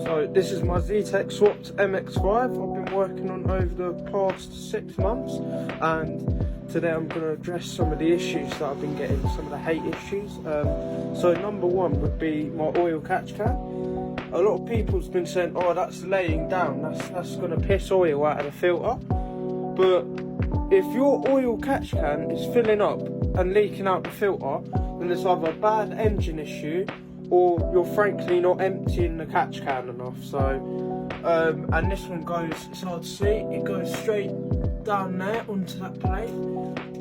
So this is my zetec-s swapped mx5 I've been working on over the past 6 months, and today I'm going to address some of the issues that I've been getting, some of the hate issues. So number one would be my oil catch can. A lot of people's been saying, oh, that's laying down, that's going to piss oil out of the filter. But if your oil catch can is filling up and leaking out the filter, then there's either a bad engine issue or you're frankly not emptying the catch can enough. So and this one goes, it's hard to see, it goes straight down there onto that plate.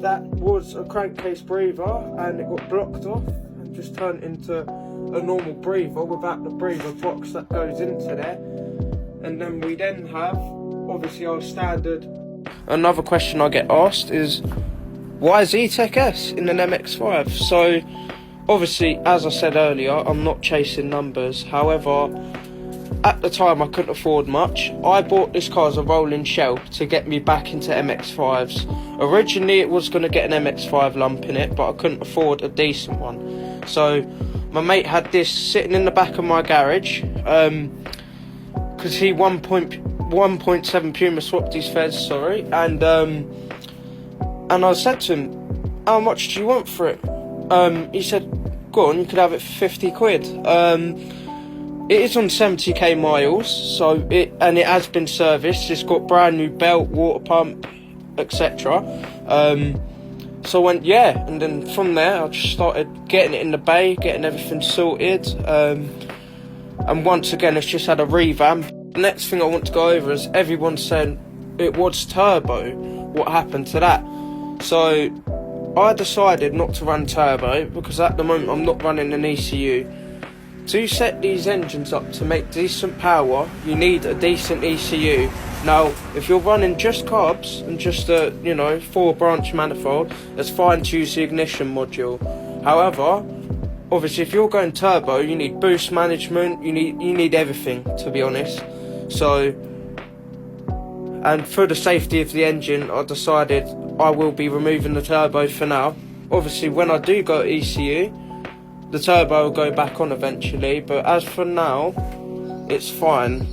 That was a crankcase breather and it got blocked off and just turned into a normal breather without the breather box that goes into there. And then we then have obviously our standard. Another question I get asked is, why zetec-s in an mx5? So obviously, as I said earlier, I'm not chasing numbers. However, at the time I couldn't afford much. I bought this car as a rolling shell to get me back into MX5s. Originally it was going to get an MX5 lump in it, but I couldn't afford a decent one. So my mate had this sitting in the back of my garage, because he 1.7 Puma swapped his fez, and I said to him, how much do you want for it? He said, go on, you could have it for 50 quid. It is on 70k miles, so it has been serviced. It's got brand new belt, water pump, etc. So I went, yeah, and then from there I just started getting it in the bay, getting everything sorted, and once again it's just had a revamp. The next thing I want to go over is everyone's saying it was turbo. What happened to that? So I decided not to run turbo because at the moment I'm not running an ECU. To set these engines up to make decent power, you need a decent ECU. Now, if you're running just carbs and just a 4-branch manifold, it's fine to use the ignition module. However, obviously if you're going turbo, you need boost management, you need everything, to be honest. So, and for the safety of the engine, I decided I will be removing the turbo for now. Obviously when I do go ECU, the turbo will go back on eventually, but as for now, it's fine.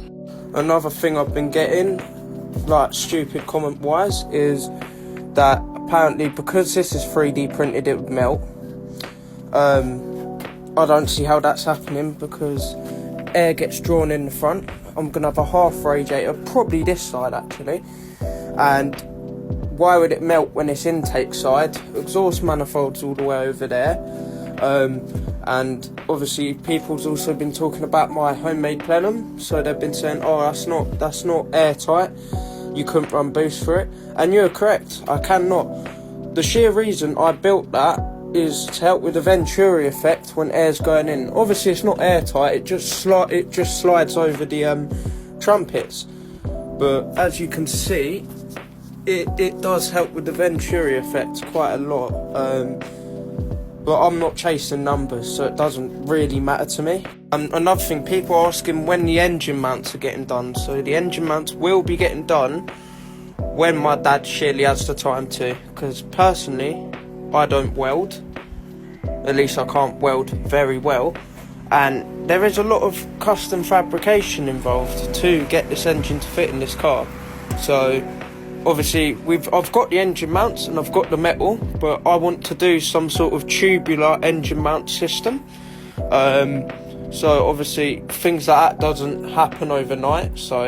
Another thing I've been getting, like stupid comment wise, is that apparently because this is 3D printed it would melt. I don't see how that's happening because air gets drawn in the front. I'm going to have a half radiator, probably this side actually, and why would it melt when it's intake side? Exhaust manifold's all the way over there. And obviously people's also been talking about my homemade plenum, so they've been saying, oh, that's not airtight, you couldn't run boost for it, and you're correct, I cannot. The sheer reason I built that is to help with the Venturi effect when air's going in. Obviously it's not airtight, it just slides over the trumpets, but as you can see it does help with the Venturi effect quite a lot. But I'm not chasing numbers, so it doesn't really matter to me. Another thing, people are asking when the engine mounts are getting done. So the engine mounts will be getting done when my dad surely has the time to. Because personally, I don't weld. At least I can't weld very well. And there is a lot of custom fabrication involved to get this engine to fit in this car. So obviously I've got the engine mounts and I've got the metal, but I want to do some sort of tubular engine mount system. So obviously things like that doesn't happen overnight, so